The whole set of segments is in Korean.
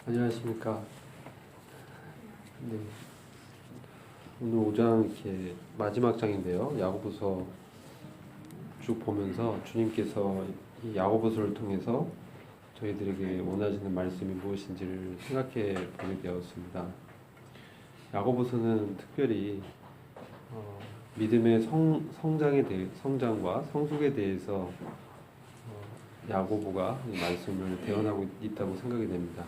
안녕하십니까. 네, 오늘 5장 이렇게 마지막 장인데요. 야고보서 쭉 보면서 주님께서 이 야고보서를 통해서 저희들에게 원하시는 말씀이 무엇인지를 생각해 보게 되었습니다. 야고보서는 특별히 믿음의 성장과 성숙에 대해서 야고보가 이 말씀을 대언하고 있다고 생각이 됩니다.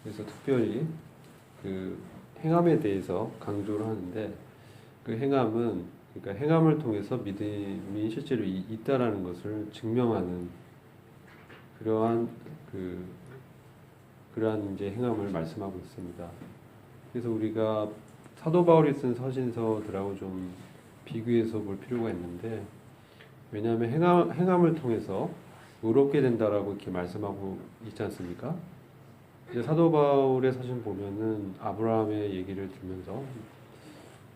그래서 특별히 그 행함에 대해서 강조를 하는데, 그 행함은 그러니까 행함을 통해서 믿음이 실제로 있다라는 것을 증명하는 그러한 이제 행함을 말씀하고 있습니다. 그래서 우리가 사도 바울이 쓴 서신서들하고 좀 비교해서 볼 필요가 있는데, 왜냐하면 행함을 통해서 의롭게 된다라고 이렇게 말씀하고 있지 않습니까? 이제 사도 바울의 사진 보면은 아브라함의 얘기를 들면서,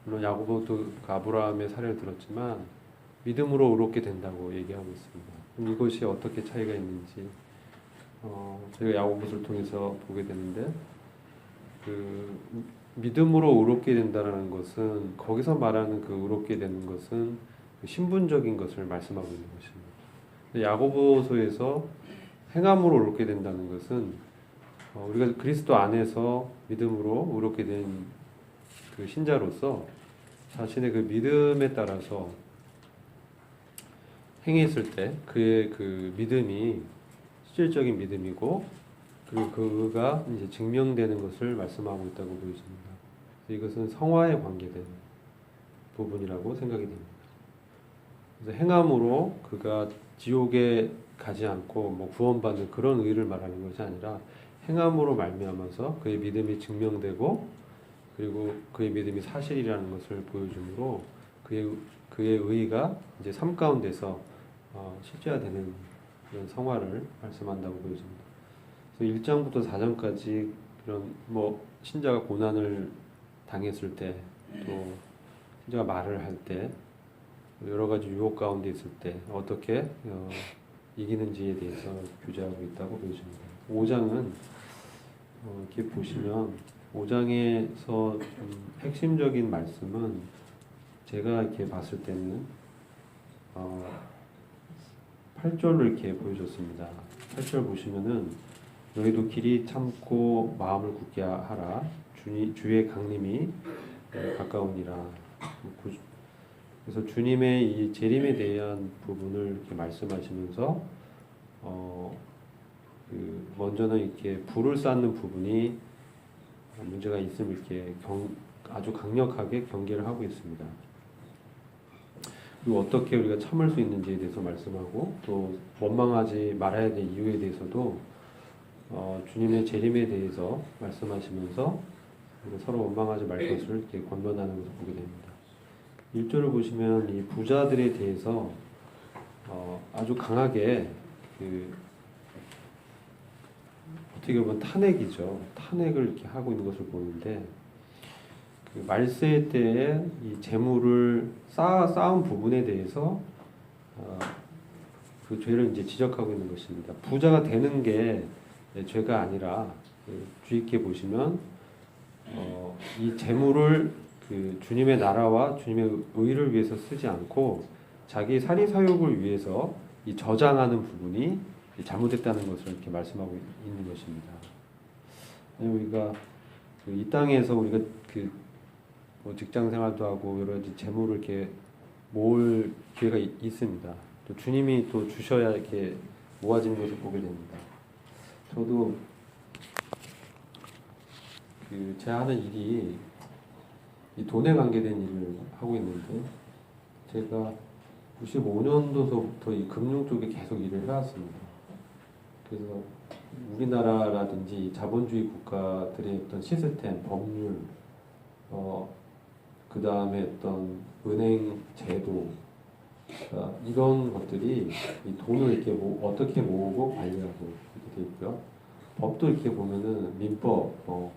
물론 야고보도 아브라함의 사례를 들었지만 믿음으로 의롭게 된다고 얘기하고 있습니다. 그럼 이것이 어떻게 차이가 있는지 저희가 야고보서를 통해서 보게 되는데, 그 믿음으로 의롭게 된다라는 것은, 거기서 말하는 그 의롭게 되는 것은 그 신분적인 것을 말씀하고 있는 것입니다. 야고보서에서 행함으로 의롭게 된다는 것은 우리가 그리스도 안에서 믿음으로 의롭게 된 그 신자로서 자신의 그 믿음에 따라서 행했을 때 그의 그 믿음이 실질적인 믿음이고, 그리고 그가 이제 증명되는 것을 말씀하고 있다고 보여집니다. 이것은 성화에 관계된 부분이라고 생각이 됩니다. 그래서 행함으로 그가 지옥에 가지 않고 뭐 구원받는 그런 의를 말하는 것이 아니라, 행함으로 말미암아서 그의 믿음이 증명되고, 그리고 그의 믿음이 사실이라는 것을 보여주므로 그의 의가 이제 삶 가운데서 실제화되는 그런 성화를 말씀한다고 보여집니다. 그래서 1장부터 4장까지 그런 뭐 신자가 고난을 당했을 때, 또 신자가 말을 할 때, 여러 가지 유혹 가운데 있을 때 어떻게 이기는지에 대해서 교제하고 있다고 보여집니다. 5장은 이렇게 보시면 5장에서 핵심적인 말씀은 제가 이렇게 봤을 때는 8절로 이렇게 보여줬습니다. 8절 보시면은 너희도 길이 참고 마음을 굳게 하라. 주의 강림이 가까우니라. 그래서 주님의 이 재림에 대한 부분을 이렇게 말씀하시면서 먼저는 이렇게 불을 쌓는 부분이 문제가 있음을 이렇게 아주 강력하게 경계를 하고 있습니다. 그리고 어떻게 우리가 참을 수 있는지에 대해서 말씀하고, 또 원망하지 말아야 될 이유에 대해서도 주님의 재림에 대해서 말씀하시면서 서로 원망하지 말 것을 이렇게 권면하는 것을 보게 됩니다. 1절을 보시면 이 부자들에 대해서 아주 강하게 어떻게 보면 탄핵이죠. 탄핵을 이렇게 하고 있는 것을 보는데, 그 말세 때에 이 재물을 쌓은 부분에 대해서 그 죄를 이제 지적하고 있는 것입니다. 부자가 되는 게 죄가 아니라, 주의 깊게 보시면 이 재물을 그 주님의 나라와 주님의 의를 위해서 쓰지 않고 자기 사리사욕을 위해서 이 저장하는 부분이 잘못됐다는 것을 이렇게 말씀하고 있는 것입니다. 우리가 이 땅에서 우리가 뭐 직장 생활도 하고 여러 가지 재물을 이렇게 모을 기회가 있습니다. 또 주님이 또 주셔야 이렇게 모아지는 것을 보게 됩니다. 저도 제가 하는 일이 이 돈에 관계된 일을 하고 있는데, 제가 95년도서부터 이 금융 쪽에 계속 일을 해왔습니다. 그래서 우리나라라든지 자본주의 국가들의 어떤 시스템, 법률, 그 다음에 어떤 은행 제도, 이런 것들이 이 돈을 이렇게 어떻게 모으고 관리하고 이렇게 돼 있고요. 법도 이렇게 보면은 민법,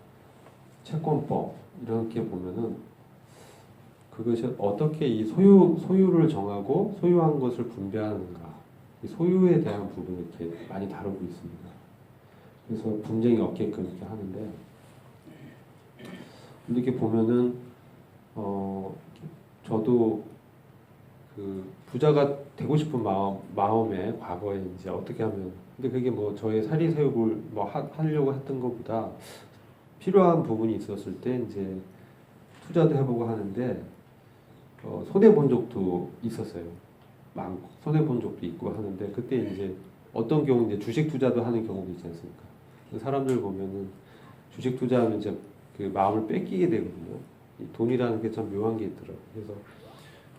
채권법 이렇게 보면은 그것이 어떻게 이 소유를 정하고 소유한 것을 분배하는가, 이 소유에 대한 부분을 이렇게 많이 다루고 있습니다. 그래서 분쟁이 없게끔 이렇게 하는데, 이렇게 보면은 저도 그 부자가 되고 싶은 마음에 과거에 이제 어떻게 하면, 근데 그게 뭐 저의 사리사욕을 뭐 하려고 했던 것보다 필요한 부분이 있었을 때 이제 투자도 해보고 하는데 손해 본 적도 있었어요. 많고 손해 본 적도 있고 하는데, 그때 이제 어떤 경우 이제 주식 투자도 하는 경우도 있지 않습니까? 사람들 보면은 주식 투자하면 이제 그 마음을 뺏기게 되거든요. 이 돈이라는 게 참 묘한 게 있더라고요. 그래서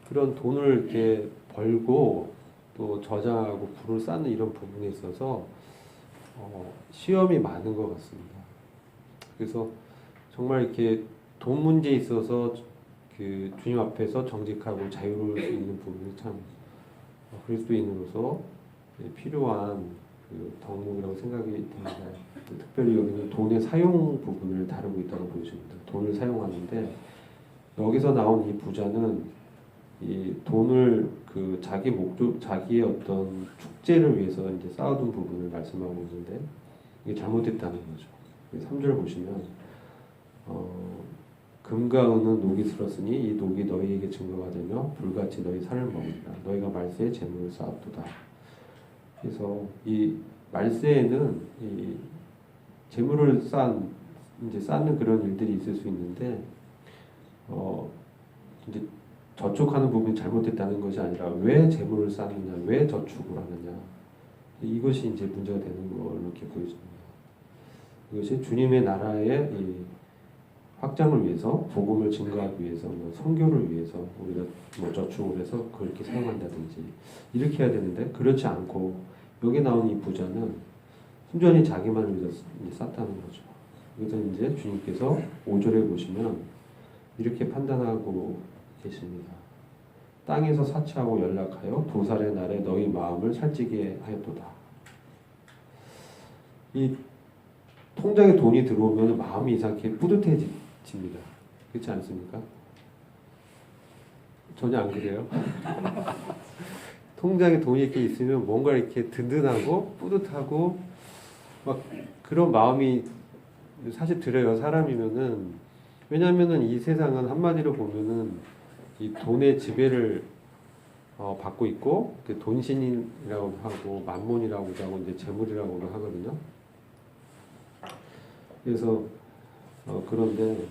그런 돈을 이렇게 벌고 또 저장하고 부를 쌓는 이런 부분에 있어서 시험이 많은 것 같습니다. 그래서 정말 이렇게 돈 문제에 있어서 그 주님 앞에서 정직하고 자유로울 수 있는 부분이 참 그리스도인으로서 필요한 그 덕목이라고 생각이 듭니다. 특별히 여기는 돈의 사용 부분을 다루고 있다고 보여집니다. 돈을 사용하는데 여기서 나온 이 부자는 이 돈을 그 자기 목적, 자기의 어떤 축제를 위해서 이제 쌓아둔 부분을 말씀하고 있는데 이게 잘못됐다는 거죠. 3절 보시면 금과 은은 녹이 슬었으니 이 녹이 너희에게 증거가 되며 불같이 너희 살을 먹으리라. 너희가 말세에 재물을 쌓았도다. 그래서 이 말세에는 이 재물을 이제 쌓는 그런 일들이 있을 수 있는데 이제 저축하는 부분이 잘못됐다는 것이 아니라 왜 재물을 쌓느냐, 왜 저축을 하느냐, 이것이 이제 문제가 되는 걸로 이렇게 보여집니다. 이것이 주님의 나라의 이 확장을 위해서, 복음을 증거하기 위해서, 뭐 선교를 위해서 우리가 뭐 저축을 해서 그렇게 사용한다든지 이렇게 해야 되는데, 그렇지 않고 여기 나온 이 부자는 순전히 자기만을 위해서 쌓다는 거죠. 그래서 이제 주님께서 5절에 보시면 이렇게 판단하고 계십니다. 땅에서 사치하고 연락하여 도살의 날에 너희 마음을 살찌게 하였도다. 이 통장에 돈이 들어오면 마음이 이상하게 뿌듯해집니다. 그렇지 않습니까? 전혀 안 그래요? 통장에 돈이 이렇게 있으면 뭔가 이렇게 든든하고 뿌듯하고 막 그런 마음이 사실 들어요. 사람이면은. 왜냐면은 이 세상은 한마디로 보면은 이 돈의 지배를 받고 있고, 그 돈신이라고 하고 만몬이라고도 하고 이제 재물이라고도 하거든요. 그래서 그런데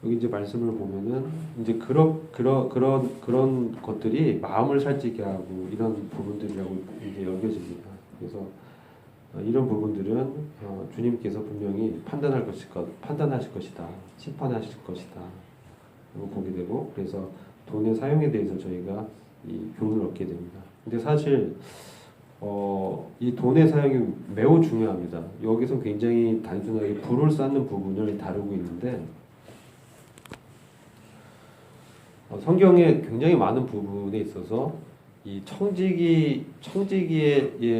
여기 이제 말씀을 보면은 이제 그런 것들이 마음을 살찌게 하고 이런 부분들이라고 이제 여겨집니다. 그래서 이런 부분들은 주님께서 분명히 판단하실 것이다, 심판하실 것이다 보게 되고, 그래서 돈의 사용에 대해서 저희가 이 교훈을 얻게 됩니다. 근데 사실 이 돈의 사용이 매우 중요합니다. 여기서 굉장히 단순하게 부를 쌓는 부분을 다루고 있는데 성경에 굉장히 많은 부분에 있어서 이 청지기의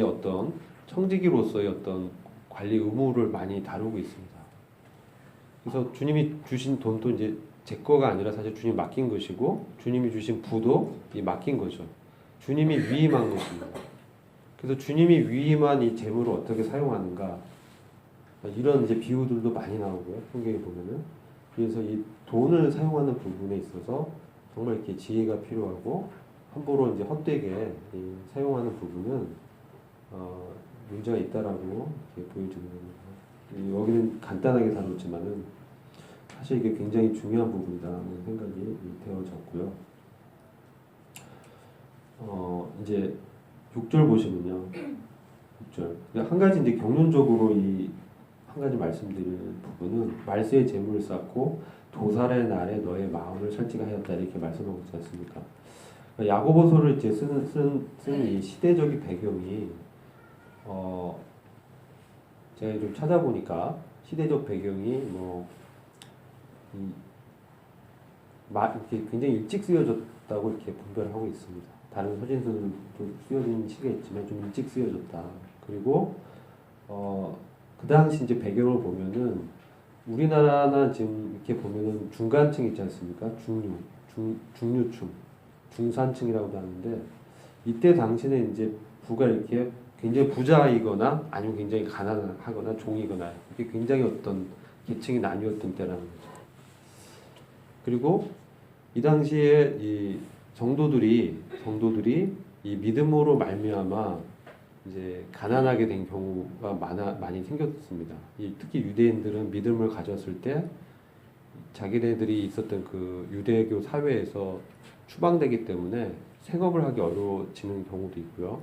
어떤 청지기로서의 어떤 관리 의무를 많이 다루고 있습니다. 그래서 주님이 주신 돈도 이제 제 거가 아니라 사실 주님 맡긴 것이고, 주님이 주신 부도 맡긴 거죠. 주님이 위임한 것입니다. 그래서 주님이 위임한 이 재물을 어떻게 사용하는가, 이런 이제 비유들도 많이 나오고요. 성경에 보면은. 그래서 이 돈을 사용하는 부분에 있어서 정말 이렇게 지혜가 필요하고, 함부로 이제 헛되게 사용하는 부분은 문제가 있다라고 이렇게 보여주는 겁니다. 여기는 간단하게 다뤘지만은 사실 이게 굉장히 중요한 부분이라는 생각이 되어졌고요. 이제 6절 보시면요. 6절. 한 가지 이제 경륜적으로 한 가지 말씀드릴 부분은 말세의 재물을 쌓고 도살의 날에 너의 마음을 살찌게 하였다, 이렇게 말씀하고 있지 않습니까? 야고보서를 이제 쓰는 이 시대적인 배경이 제가 좀 찾아보니까 시대적 배경이 이렇게 굉장히 일찍 쓰여졌다고 이렇게 분별을 하고 있습니다. 다른 서신서들도 쓰여진 시기가 있지만 좀 일찍 쓰여졌다. 그리고 그 당시 이제 배경을 보면은 우리나라나 지금 이렇게 보면은 중간층 있지 않습니까? 중류층, 중산층이라고도 하는데, 이때 당시는 이제 부가 이렇게 굉장히 부자이거나 아니면 굉장히 가난하거나 종이거나 이게 굉장히 어떤 계층이 나뉘었던 때라는 거죠. 그리고 이 당시에 이 성도들이 이 믿음으로 말미암아 이제 가난하게 된 경우가 많이 생겼습니다. 특히 유대인들은 믿음을 가졌을 때 자기네들이 있었던 그 유대교 사회에서 추방되기 때문에 생업을 하기 어려워지는 경우도 있고요.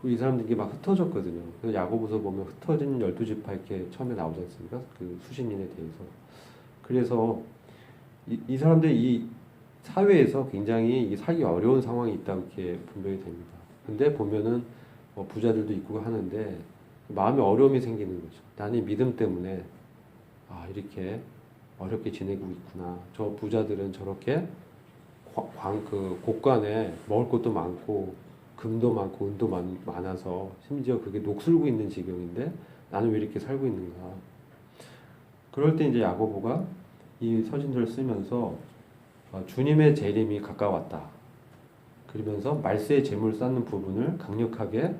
이 사람들이 막 흩어졌거든요. 그래서 야고보서 보면 흩어진 12지파 이렇게 처음에 나오지 않습니까? 그 수신인에 대해서. 그래서 이 사람들이 이 사회에서 굉장히 살기 어려운 상황이 있다고 이렇게 분별이 됩니다. 근데 보면은 부자들도 있고 하는데 마음에 어려움이 생기는 거죠. 나는 믿음 때문에 이렇게 어렵게 지내고 있구나. 저 부자들은 저렇게 곳간에 먹을 것도 많고 금도 많고 은도 많아서 심지어 그게 녹슬고 있는 지경인데 나는 왜 이렇게 살고 있는가. 그럴 때 이제 야고보가 이 서신서를 쓰면서 주님의 재림이 가까웠다. 그러면서 말세의 재물 쌓는 부분을 강력하게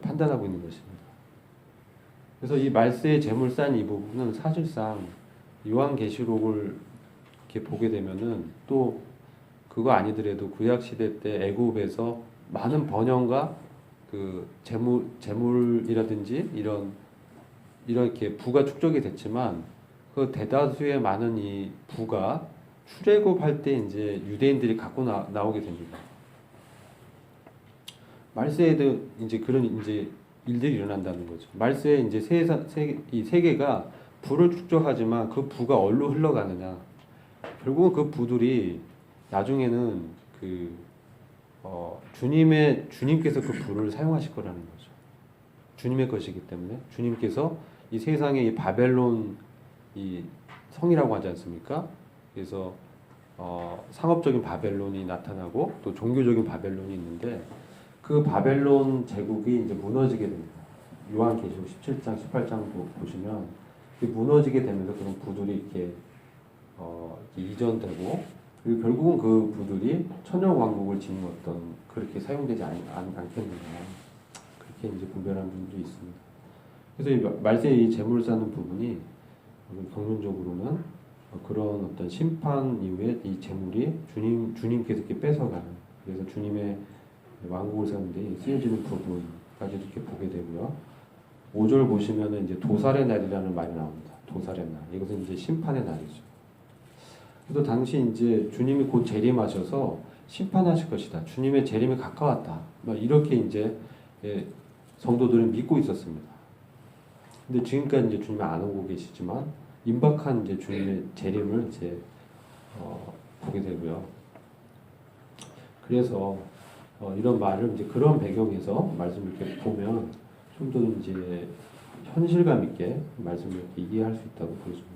판단하고 있는 것입니다. 그래서 이 말세의 재물 쌓는 이 부분은 사실상 요한계시록을 이렇게 보게 되면은 또 그거 아니더라도 구약 시대 때 애굽에서 많은 번영과 그 재물이라든지 이렇게 부가 축적이 됐지만 그 대다수의 많은 이 부가 출애굽할 때 이제 유대인들이 갖고 나오게 됩니다. 말세에도 이제 그런 이제 일들이 일어난다는 거죠. 말세에 이제 이 세계가 부를 축적하지만 그 부가 어디로 흘러가느냐. 결국은 그 부들이 나중에는 주님께서 그 부를 사용하실 거라는 거죠. 주님의 것이기 때문에 주님께서 이 세상에 이 바벨론 이 성이라고 하지 않습니까? 그래서 상업적인 바벨론이 나타나고 또 종교적인 바벨론이 있는데 그 바벨론 제국이 이제 무너지게 됩니다. 요한계시록 17장, 18장 보시면 무너지게 되면서 그런 부들이 이렇게 이전되고 그리고 결국은 그 부들이 천년왕국을 짓는 어떤 그렇게 사용되지 않겠느냐 그렇게 이제 분별하는 분들이 있습니다. 그래서 이 말세 이 재물 쌓는 부분이 경륜적으로는 그런 어떤 심판 이후에 이 재물이 주님께서 이렇게 뺏어가는 그래서 주님의 왕국을 세우는데 쓰여지는 부분까지 이렇게 보게 되고요. 5절 보시면은 이제 도살의 날이라는 말이 나옵니다. 도살의 날. 이것은 이제 심판의 날이죠. 그래서 당시 이제 주님이 곧 재림하셔서 심판하실 것이다. 주님의 재림이 가까웠다. 이렇게 이제 성도들은 믿고 있었습니다. 근데 지금까지 이제 주님이 안 오고 계시지만 임박한 이제 주님의 재림을 이제 보게 되고요. 그래서 이런 말을 이제 그런 배경에서 말씀을 이렇게 보면 좀 더 이제 현실감 있게 말씀을 이렇게 이해할 수 있다고 보여집니다.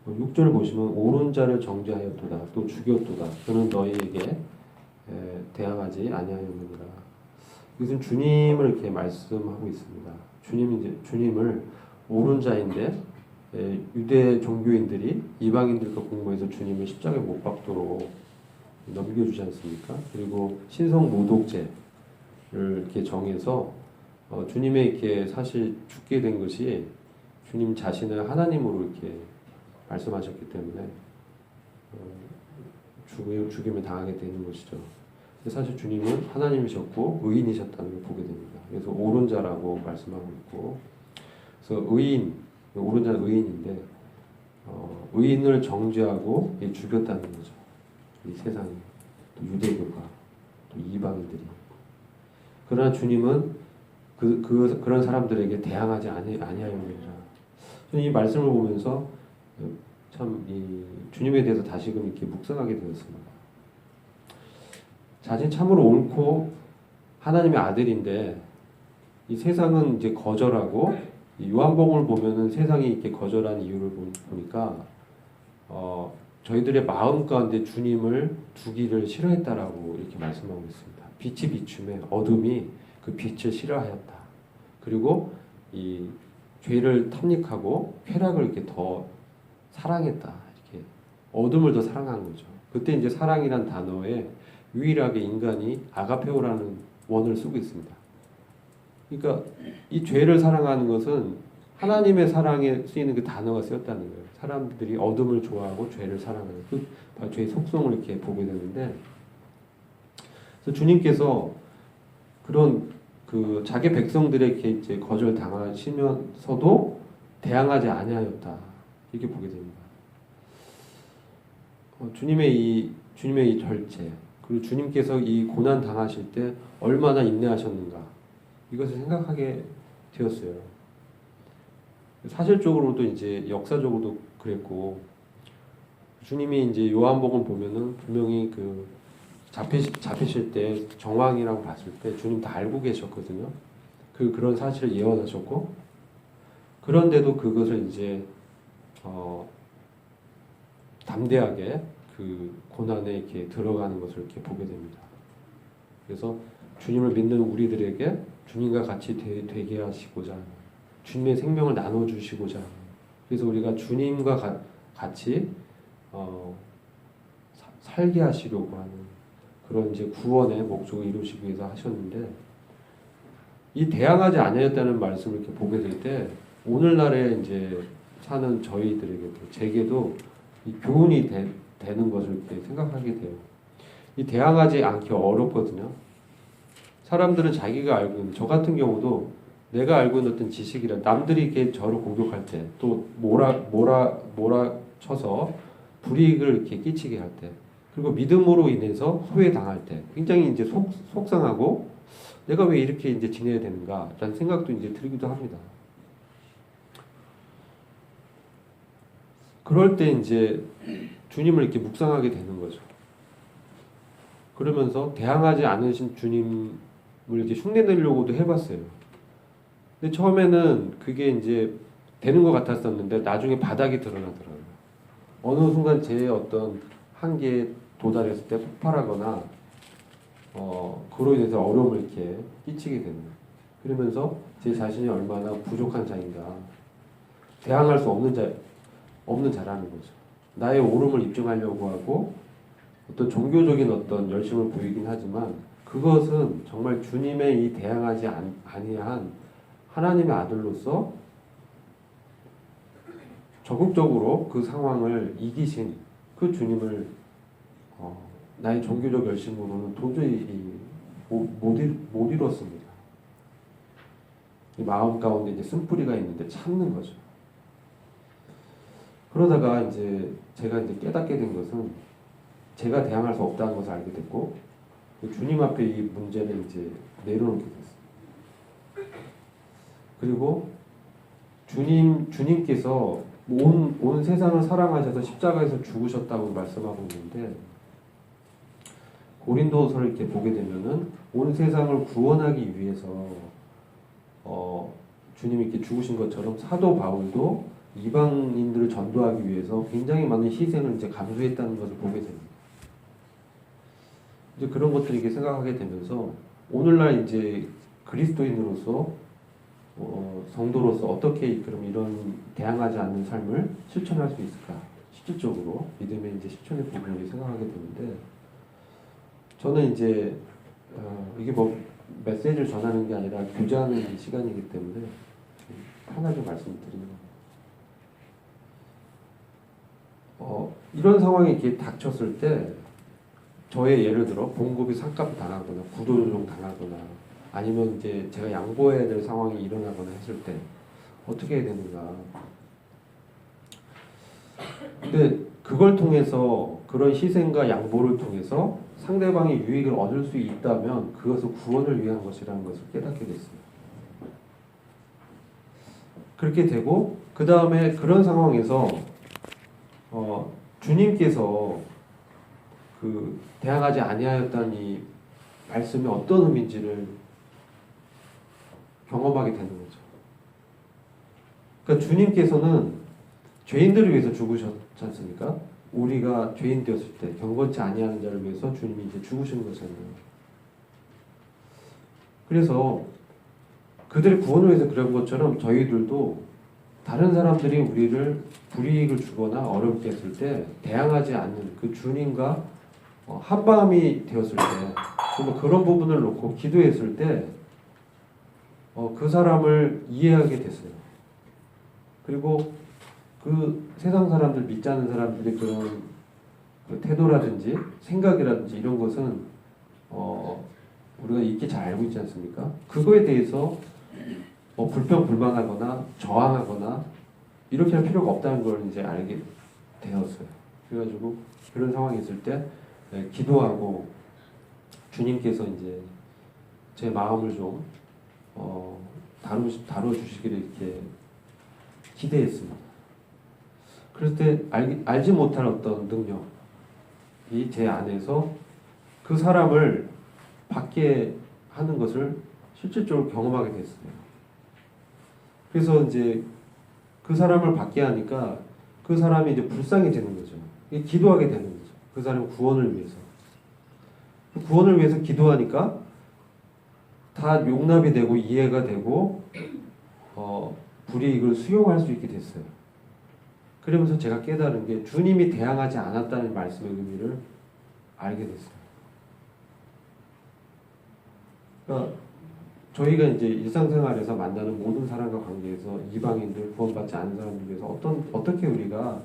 6절을 보시면 옳은 자를 정죄하였도다 또 죽였도다 그는 너희에게 대항하지 아니하였느니라. 이것은 주님을 이렇게 말씀하고 있습니다. 주님을 옳은 자인데 유대 종교인들이 이방인들과 공모해서 주님을 십자가에 못 박도록 넘겨주지 않습니까? 그리고 신성 모독죄를 이렇게 정해서 주님의 이렇게 사실 죽게 된 것이 주님 자신을 하나님으로 이렇게 말씀하셨기 때문에 죽임을 당하게 되는 것이죠. 사실 주님은 하나님이셨고 의인이셨다는 걸 보게 됩니다. 그래서 옳은 자라고 말씀하고 있고, 그래서 옳은 자는 의인인데 의인을 정죄하고 죽였다는 거죠. 이 세상에 또 유대교가 또 이방인들이. 그러나 주님은 그런 사람들에게 대항하지 아니하였느니라. 이 말씀을 보면서 참 이 주님에 대해서 다시금 이렇게 묵상하게 되었습니다. 자신 참으로 옳고 하나님의 아들인데 이 세상은 이제 거절하고 요한복음을 보면은 세상이 이렇게 거절한 이유를 보니까 저희들의 마음 가운데 주님을 두기를 싫어했다라고 이렇게 말씀하고 있습니다. 빛이 비춤에 어둠이 그 빛을 싫어하였다. 그리고 이 죄를 탐닉하고 쾌락을 이렇게 더 사랑했다. 이렇게 어둠을 더 사랑한 거죠. 그때 이제 사랑이란 단어에 유일하게 인간이 아가페오라는 원어를 쓰고 있습니다. 그러니까 이 죄를 사랑하는 것은 하나님의 사랑에 쓰이는 그 단어가 쓰였다는 거예요. 사람들이 어둠을 좋아하고 죄를 사랑하는 그 죄의 속성을 이렇게 보게 되는데, 그래서 주님께서 그런 그 자기 백성들에게 이제 거절 당하시면서도 대항하지 아니하였다, 이렇게 보게 됩니다. 주님의 이 절제, 그리고 주님께서 이 고난 당하실 때 얼마나 인내하셨는가, 이것을 생각하게 되었어요. 사실적으로도 이제 역사적으로도 그랬고, 주님이 이제 요한복음 보면은 분명히 그 잡히실 때 정황이라고 봤을 때 주님 다 알고 계셨거든요. 그런 사실을 예언하셨고, 그런데도 그것을 이제 담대하게 그 고난에 이렇게 들어가는 것을 이렇게 보게 됩니다. 그래서 주님을 믿는 우리들에게 주님과 같이 되게 하시고자, 주님의 생명을 나눠주시고자, 그래서 우리가 주님과 같이 살게 하시려고 하는 그런 이제 구원의 목적을 이루시기 위해서 하셨는데, 이 대항하지 아니하였다는 말씀을 이렇게 보게 될 때 오늘날에 이제 사는 저희들에게도, 제게도 이 교훈이 되는 것을 이렇게 생각하게 돼요. 이 대항하지 않기 어렵거든요. 사람들은 자기가 알고 있는, 저 같은 경우도 내가 알고 있는 어떤 지식이라, 남들이 이렇게 저를 공격할 때, 또 몰아쳐서 불이익을 이렇게 끼치게 할 때, 그리고 믿음으로 인해서 소외당할 때 굉장히 이제 속상하고, 내가 왜 이렇게 이제 지내야 되는가라는 생각도 이제 들기도 합니다. 그럴 때 이제 주님을 이렇게 묵상하게 되는 거죠. 그러면서 대항하지 않으신 주님을 이렇게 흉내내려고도 해봤어요. 근데 처음에는 그게 이제 되는 것 같았었는데 나중에 바닥이 드러나더라고요. 어느 순간 제 어떤 한계에 도달했을 때 폭발하거나 그로 인해서 어려움을 이렇게 끼치게 되는 거예요. 그러면서 제 자신이 얼마나 부족한 자인가, 대항할 수 없는 자라는 거죠. 나의 옳음을 입증하려고 하고 어떤 종교적인 어떤 열심을 보이긴 하지만, 그것은 정말 주님의 이 대항하지 아니한 하나님의 아들로서 적극적으로 그 상황을 이기신 그 주님을 나의 종교적 열심으로는 도저히 못 이뤘습니다. 이 마음 가운데 이제 쓴뿌리가 있는데 참는 거죠. 그러다가 이제 제가 이제 깨닫게 된 것은, 제가 대항할 수 없다는 것을 알게 됐고, 주님 앞에 이 문제를 이제 내려놓게 됐어요. 그리고 주님께서 온 세상을 사랑하셔서 십자가에서 죽으셨다고 말씀하고 있는데, 고린도서를 이렇게 보게 되면은 온 세상을 구원하기 위해서 주님이 이렇게 죽으신 것처럼 사도 바울도 이방인들을 전도하기 위해서 굉장히 많은 희생을 이제 감수했다는 것을 보게 됩니다. 이제 그런 것들을 이렇게 생각하게 되면서, 오늘날 이제 그리스도인으로서 성도로서 어떻게 그럼 이런 대항하지 않는 삶을 실천할 수 있을까? 실질적으로 믿음의 이제 실천의 부분을 생각하게 되는데, 저는 이제 이게 뭐 메시지를 전하는 게 아니라 교제하는 시간이기 때문에 하나를 말씀드리는 겁니다. 이런 상황이 이렇게 닥쳤을 때, 저의 예를 들어 봉급이 삭감 당하거나 구조조정 당하거나, 아니면 이제 제가 양보해야 될 상황이 일어나거나 했을 때 어떻게 해야 되는가. 근데 그걸 통해서, 그런 희생과 양보를 통해서 상대방이 유익을 얻을 수 있다면 그것은 구원을 위한 것이라는 것을 깨닫게 됐어요. 그렇게 되고, 그 다음에 그런 상황에서 주님께서 그 대항하지 아니하였다는 이 말씀이 어떤 의미인지를 경험하게 되는 거죠. 그러니까 주님께서는 죄인들을 위해서 죽으셨지 않습니까? 우리가 죄인 되었을 때 경건치 아니하는 자를 위해서 주님이 이제 죽으신 거잖아요. 그래서 그들의 구원을 위해서 그런 것처럼 저희들도 다른 사람들이 우리를 불이익을 주거나 어렵게 했을 때 대항하지 않는 그 주님과 한밤이 되었을 때, 그런 부분을 놓고 기도했을 때 그 사람을 이해하게 됐어요. 그리고 그 세상 사람들, 믿지 않는 사람들의 그런 그 태도라든지 생각이라든지 이런 것은 우리가 익히 잘 알고 있지 않습니까? 그거에 대해서 불평불만하거나 저항하거나 이렇게 할 필요가 없다는 걸 이제 알게 되었어요. 그래가지고 그런 상황이 있을 때 기도하고 주님께서 이제 제 마음을 좀 다뤄주시기를 이렇게 기대했습니다. 그럴 때 알지 못할 어떤 능력이 제 안에서 그 사람을 받게 하는 것을 실질적으로 경험하게 됐어요. 그래서 이제 그 사람을 받게 하니까 그 사람이 이제 불쌍해지는 거죠. 기도하게 되는 거죠. 그 사람 구원을 위해서. 구원을 위해서 기도하니까 다 용납이 되고 이해가 되고 불이 이걸 수용할 수 있게 됐어요. 그러면서 제가 깨달은 게 주님이 대항하지 않았다는 말씀의 의미를 알게 됐어요. 그러니까 저희가 이제 일상생활에서 만나는 모든 사람과 관계에서 이방인들, 구원받지 않은 사람들 위해서 어떻게 우리가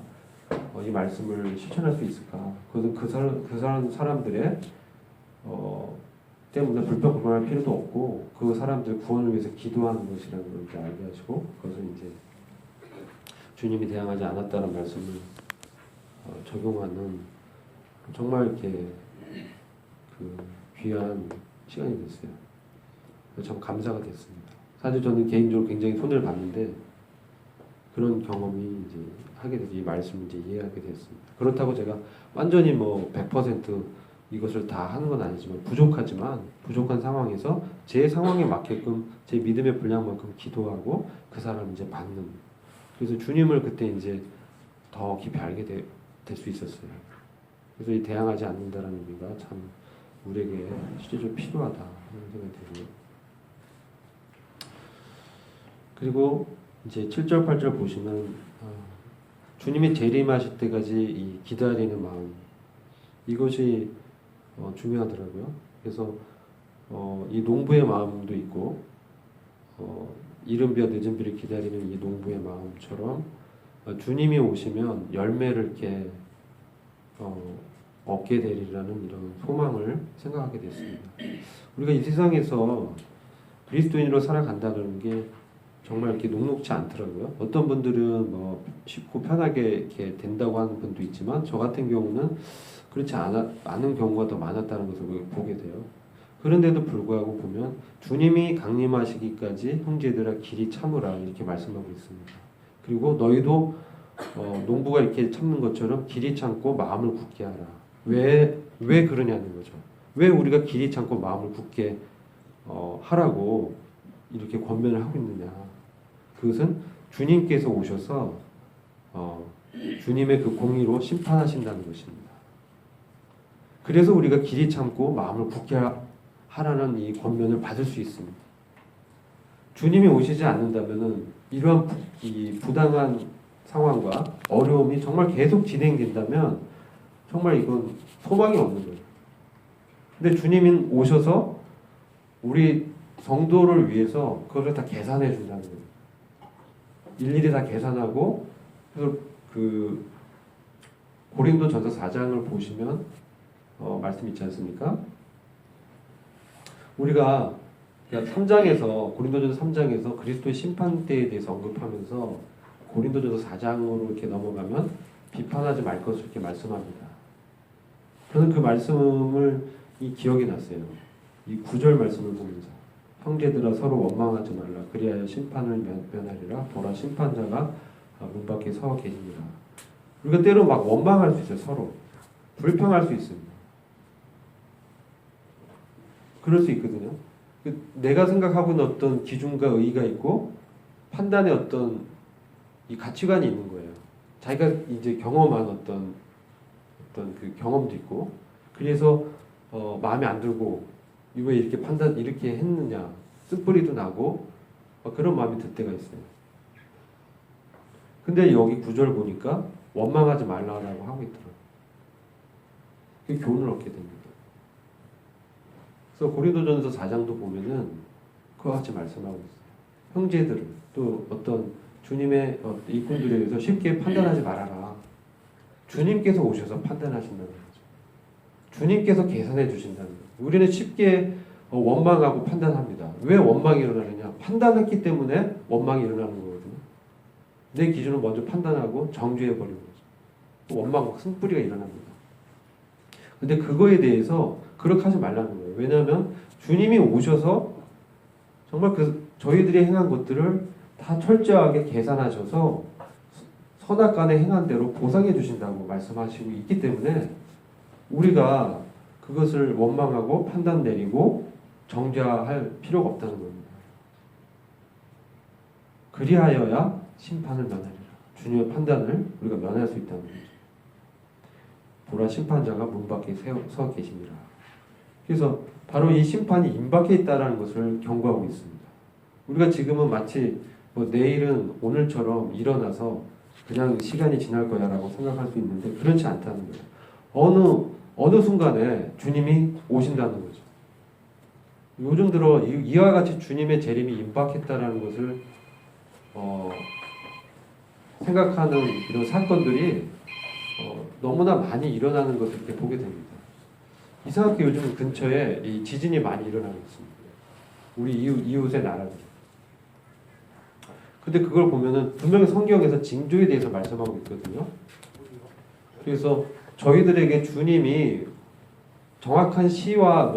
이 말씀을 실천할 수 있을까? 그것은 그 사람들의 때문에 불평불만할 필요도 없고 그 사람들 구원을 위해서 기도하는 것이라는 걸 이제 알게 하시고 그것을 이제 주님이 대항하지 않았다는 말씀을 적용하는 정말 이렇게 그 귀한 시간이 됐어요. 참 감사가 됐습니다. 사실 저는 개인적으로 굉장히 손해를 봤는데 그런 경험이 이제 하게 되지 이 말씀을 이제 이해하게 됐습니다. 그렇다고 제가 완전히 100% 이것을 다 하는 건 아니지만 부족한 상황에서 제 상황에 맞게끔 제 믿음의 분량만큼 기도하고 그 사람을 이제 받는. 그래서 주님을 그때 이제 더 깊이 알게 될 수 있었어요. 그래서 이 대항하지 않는다라는 의미가 참 우리에게 실제적으로 필요하다 하는 생각이 들고요. 그리고 이제 7절 8절 보시면 주님이 재림하실 때까지 이 기다리는 마음 이것이 중요하더라고요. 그래서 이 농부의 마음도 있고 이른 비와 늦은 비를 기다리는 이 농부의 마음처럼 주님이 오시면 열매를 이렇게 얻게 되리라는 이런 소망을 생각하게 됐습니다. 우리가 이 세상에서 그리스도인으로 살아간다는 게 정말 이렇게 녹록지 않더라고요. 어떤 분들은 쉽고 편하게 이렇게 된다고 하는 분도 있지만 저 같은 경우는 그렇지 않은 경우가 더 많았다는 것을 보게 돼요. 그런데도 불구하고 보면 주님이 강림하시기까지 형제들아 길이 참으라 이렇게 말씀하고 있습니다. 그리고 너희도 농부가 이렇게 참는 것처럼 길이 참고 마음을 굳게 하라. 왜 그러냐는 거죠. 왜 우리가 길이 참고 마음을 굳게 하라고 이렇게 권면을 하고 있느냐. 그것은 주님께서 오셔서 주님의 그 공의로 심판하신다는 것입니다. 그래서 우리가 길이 참고 마음을 굳게 하라는 이 권면을 받을 수 있습니다. 주님이 오시지 않는다면은 이러한 이 부당한 상황과 어려움이 정말 계속 진행된다면 정말 이건 소망이 없는 거예요. 근데 주님이 오셔서 우리 성도를 위해서 그것을 다 계산해 준다는 거예요. 일일이 다 계산하고 그래서 그 고린도전서 4장을 보시면 말씀 있지 않습니까? 우리가 3장에서 고린도전서 3장에서 그리스도의 심판대에 대해서 언급하면서 고린도전서 4장으로 이렇게 넘어가면 비판하지 말 것을 이렇게 말씀합니다. 저는 그 말씀을 기억이 났어요. 이 9절 말씀을 보면서 형제들아 서로 원망하지 말라. 그리하여 심판을 면하리라. 보라 심판자가 문 밖에 서 계시니라. 우리가 때로 막 원망할 수 있어요. 서로 불평할 수 있습니다. 그럴 수 있거든요. 내가 생각하고 있는 어떤 기준과 의의가 있고 판단의 어떤 이 가치관이 있는 거예요. 자기가 이제 경험한 어떤 그 경험도 있고 그래서 마음에 안 들고 왜 이렇게 이렇게 했느냐 쓴뿌리도 나고 그런 마음이 들 때가 있어요. 근데 여기 9절 보니까 원망하지 말라고 하고 있더라고요. 그 교훈을 얻게 됩니다. 그래서 고린도전서 4장도 보면은 그와 같이 말씀하고 있어요. 형제들을 또 어떤 주님의 일꾼들에 의해서 쉽게 판단하지 말아라. 주님께서 오셔서 판단하신다는 거죠. 주님께서 계산해 주신다는 거죠. 우리는 쉽게 원망하고 판단합니다. 왜 원망이 일어나느냐? 판단했기 때문에 원망이 일어나는 거거든요. 내 기준을 먼저 판단하고 정죄해 버리는 거죠. 원망과 승뿌리가 일어납니다. 근데 그거에 대해서 그렇게 하지 말라는 거예요. 왜냐하면 주님이 오셔서 정말 저희들이 행한 것들을 다 철저하게 계산하셔서 선악간에 행한 대로 보상해 주신다고 말씀하시고 있기 때문에 우리가 그것을 원망하고 판단 내리고 정죄할 필요가 없다는 겁니다. 그리하여야 심판을 면하리라. 주님의 판단을 우리가 면할 수 있다는 거죠. 보라 심판자가 문 밖에 서 계십니다. 그래서 바로 이 심판이 임박해 있다는 것을 경고하고 있습니다. 우리가 지금은 마치 내일은 오늘처럼 일어나서 그냥 시간이 지날 거야라고 생각할 수 있는데 그렇지 않다는 거예요. 어느 순간에 주님이 오신다는 거죠. 요즘 들어 이와 같이 주님의 재림이 임박했다라는 것을 생각하는 이런 사건들이 너무나 많이 일어나는 것을 이렇게 보게 됩니다. 이상하게 요즘 근처에 이 지진이 많이 일어나고 있습니다. 우리 이웃의 나라들. 근데 그걸 보면은 분명히 성경에서 징조에 대해서 말씀하고 있거든요. 그래서 저희들에게 주님이 정확한 시와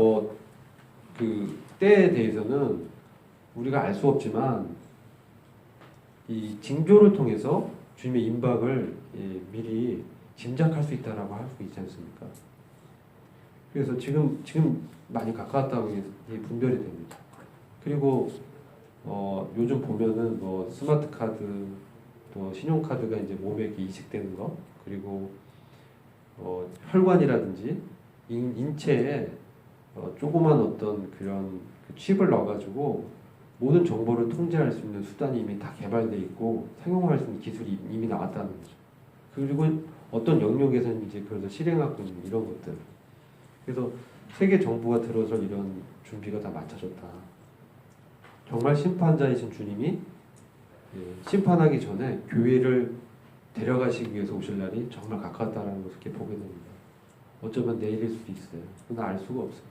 그 때에 대해서는 우리가 알 수 없지만 이 징조를 통해서 주님의 임박을 미리 짐작할 수 있다라고 할 수 있지 않습니까? 그래서 지금 많이 가까웠다고 분별이 됩니다. 그리고 요즘 보면은 스마트 카드 또 신용카드가 이제 몸에 이렇게 이식되는 거 그리고 혈관이라든지 인체에 조그만 어떤 그런 칩을 넣어가지고 모든 정보를 통제할 수 있는 수단이 이미 다 개발돼 있고 상용화할 수 있는 기술이 이미 나왔다는 거죠. 그리고 어떤 영역에서는 이제 그래서 실행하고 있는 이런 것들. 그래서 세계 정부가 들어서 이런 준비가 다 마쳐졌다. 정말 심판자이신 주님이 심판하기 전에 교회를 데려가시기 위해서 오실 날이 정말 가까웠다는 것을 이렇게 보게 됩니다. 어쩌면 내일일 수도 있어요. 그러나 알 수가 없어요.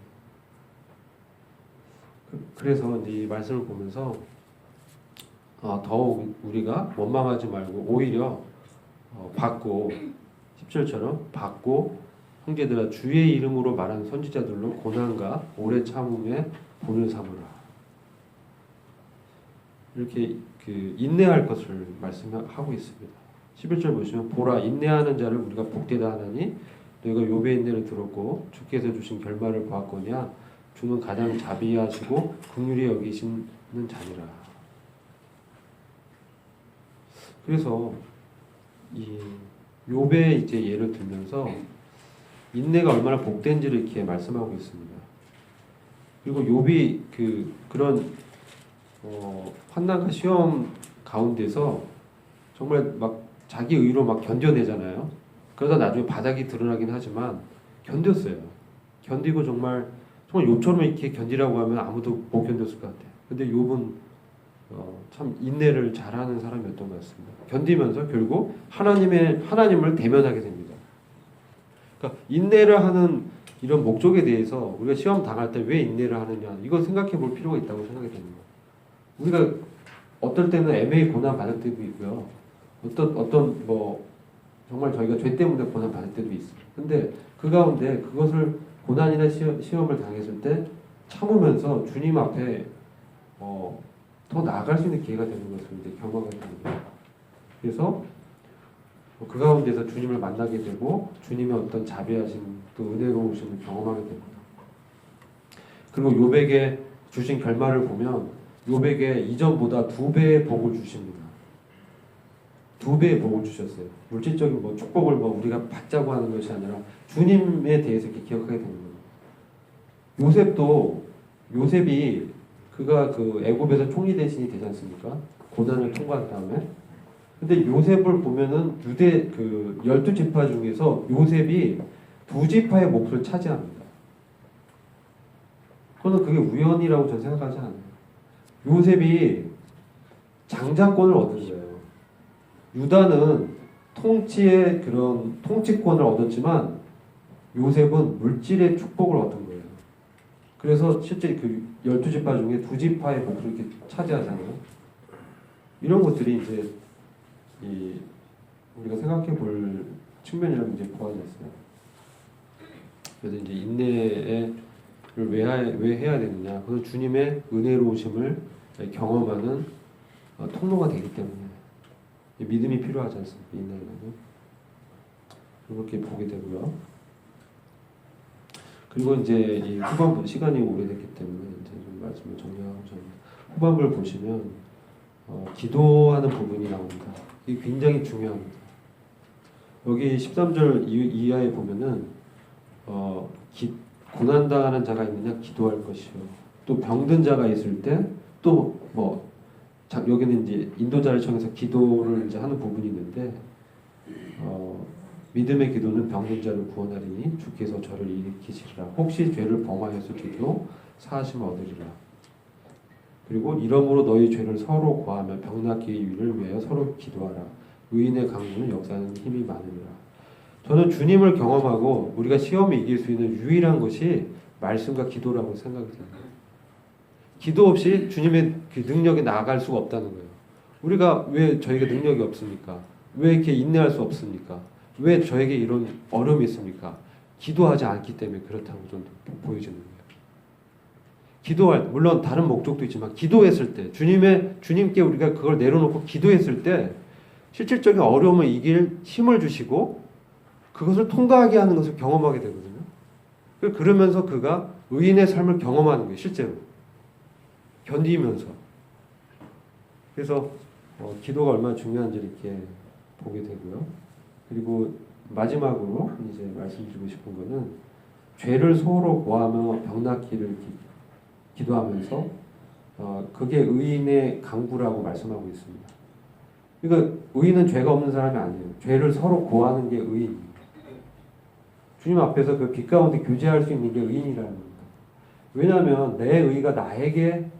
그래서 이제 이 말씀을 보면서 더욱 우리가 원망하지 말고 오히려 받고 10절처럼 받고 형제들아 주의 이름으로 말한 선지자들로 고난과 오래 참음에 본을 삼으라. 이렇게 인내할 것을 말씀하고 있습니다. 11절 보시면 보라 인내하는 자를 우리가 복되다 하나니 너희가 욥의 인내를 들었고 주께서 주신 결말을 보았거냐 주는 가장 자비하시고 긍휼히 여기시는 자니라. 그래서 이 욥의 이제 예를 들면서 인내가 얼마나 복된지를 이렇게 말씀하고 있습니다. 그리고 욥이 그런 환난과 시험 가운데서 정말 막 자기 의로 막 견뎌내잖아요. 그러다 나중에 바닥이 드러나긴 하지만 견뎠어요. 견디고 정말 욥처럼 이렇게 견디라고 하면 아무도 못 견뎠을 것 같아요. 근데 욥은 참 인내를 잘하는 사람이었던 것 같습니다. 견디면서 결국 하나님을 대면하게 됩니다. 그러니까 인내를 하는 이런 목적에 대해서 우리가 시험 당할 때 왜 인내를 하느냐 이거 생각해 볼 필요가 있다고 생각이 됩니다. 우리가 어떨 때는 애매히 고난 받을 때도 있고요. 어떤 정말 저희가 죄 때문에 고난 받을 때도 있어요. 근데 그 가운데 그것을 고난이나 시험을 당했을 때 참으면서 주님 앞에 더 나아갈 수 있는 기회가 되는 것을 이제 경험하게 됩니다. 그래서 그 가운데서 주님을 만나게 되고 주님의 어떤 자비하심 또 은혜로우심을 경험하게 됩니다. 그리고 욥에게 주신 결말을 보면 욥에게 이전보다 2배의 복을 주십니다. 2배의 복을 주셨어요. 물질적인 축복을 우리가 받자고 하는 것이 아니라 주님에 대해서 이렇게 기억하게 되는 거예요. 요셉이 그가 애굽에서 총리 대신이 되지 않습니까? 고난을 통과한 다음에. 근데 요셉을 보면은 유대 12지파 중에서 요셉이 2지파의 몫을 차지합니다. 그게 우연이라고 저는 생각하지 않아요. 요셉이 장자권을 얻은 거예요. 유다는 통치의 그런 통치권을 얻었지만 요셉은 물질의 축복을 얻은 거예요. 그래서 실제 그 12지파 중에 2지파의 몫을 이렇게 차지하잖아요. 이런 것들이 이제 우리가 생각해 볼 측면이라고 이제 보아졌어요. 그래서 이제 인내를 왜 해야 되느냐? 그건 주님의 은혜로우심을 경험하는 통로가 되기 때문에 믿음이 필요하지 않습니까? 인내는 그렇게 보게 되고요. 그리고 이제 이 후반부 시간이 오래됐기 때문에 이제 좀 말씀을 정리하고 좀 후반부를 보시면 기도하는 부분이 나옵니다. 이게 굉장히 중요합니다. 여기 13절 이하에 보면은 고난당하는 자가 있느냐 기도할 것이요. 또 병든 자가 있을 때 또 여기는 이제 인도자를 청해서 기도를 이제 하는 부분이 있는데 믿음의 기도는 병든 자를 구원하리니 주께서 저를 일으키시리라. 혹시 죄를 범하였을지도 사하심 얻으리라. 그리고 이러므로 너희 죄를 서로 고하며 병 낫기 위를 위하여 서로 기도하라. 의인의 강구는 역사하는 힘이 많으리라. 저는 주님을 경험하고 우리가 시험에 이길 수 있는 유일한 것이 말씀과 기도라고 생각이 듭니다. 기도 없이 주님의 그 능력에 나아갈 수가 없다는 거예요. 우리가 왜 저에게 능력이 없습니까? 왜 이렇게 인내할 수 없습니까? 왜 저에게 이런 어려움이 있습니까? 기도하지 않기 때문에 그렇다고 좀 보여지는 거예요. 물론 다른 목적도 있지만 기도했을 때 주님께 우리가 그걸 내려놓고 기도했을 때 실질적인 어려움을 이길 힘을 주시고 그것을 통과하게 하는 것을 경험하게 되거든요. 그러면서 그가 의인의 삶을 경험하는 거예요. 실제로 견디면서. 그래서 기도가 얼마나 중요한지 이렇게 보게 되고요. 그리고 마지막으로 이제 말씀드리고 싶은 거는 죄를 소로 고하며 병 낫기를 기도하면서 그게 의인의 강구라고 말씀하고 있습니다. 그러니까 의인은 죄가 없는 사람이 아니에요. 죄를 서로 고하는 게 의인입니다. 주님 앞에서 그 빛 가운데 교제할 수 있는 게 의인이라는 겁니다. 왜냐하면 내 의가 나에게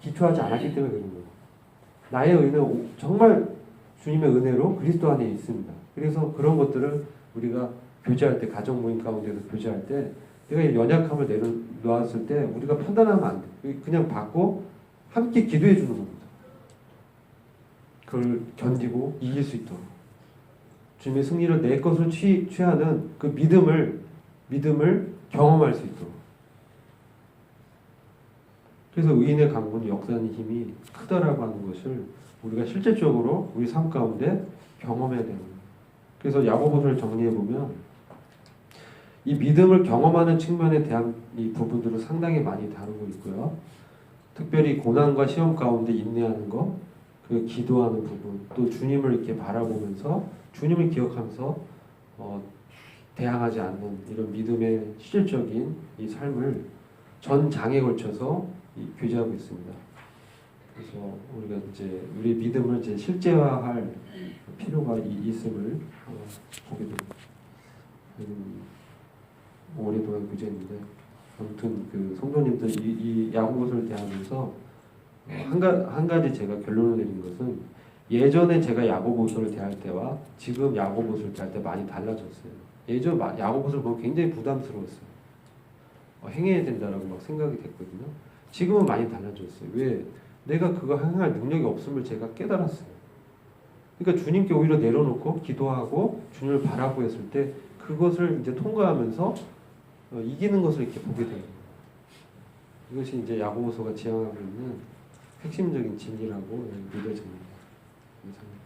기초하지 않았기 때문에 그런 거예요. 나의 의는 정말 주님의 은혜로 그리스도 안에 있습니다. 그래서 그런 것들을 우리가 교제할 때, 가정 모임 가운데서 교제할 때 내가 연약함을 내려놓았을 때 우리가 판단하면 안 돼. 그냥 받고 함께 기도해 주는 겁니다. 그걸 견디고 이길 수 있도록. 주님의 승리를 내 것을 취하는 그 믿음을 경험할 수 있도록. 그래서 의인의 강구는 역사하는 힘이 크다라고 하는 것을 우리가 실질적으로 우리 삶 가운데 경험해야 되는 거예요. 그래서 야고보서를 정리해 보면 이 믿음을 경험하는 측면에 대한 이 부분들을 상당히 많이 다루고 있고요. 특별히 고난과 시험 가운데 인내하는 것, 그 기도하는 부분, 또 주님을 이렇게 바라보면서 주님을 기억하면서 대항하지 않는 이런 믿음의 실질적인 이 삶을 전 장에 걸쳐서 교제하고 있습니다. 그래서 우리가 이제 우리 믿음을 이제 실제화할 필요가 있음을 보게 됩니다. 오랫동안 교제했는데 아무튼 그 성도님들 이 야고보서를 대하면서 한 가지 제가 결론을 내린 것은 예전에 제가 야고보서를 대할 때와 지금 야고보서를 대할 때 많이 달라졌어요. 예전 야고보서를 보면 굉장히 부담스러웠어요. 행해야 된다라고 막 생각이 됐거든요. 지금은 많이 달라졌어요. 왜? 내가 그거 행할 능력이 없음을 제가 깨달았어요. 그러니까 주님께 오히려 내려놓고 기도하고 주님을 바라고 했을 때 그것을 이제 통과하면서 이기는 것을 이렇게 보게 돼요. 이것이 이제 야고보서가 지향하고 있는 핵심적인 진리라고 믿어집니다. 감사합니다.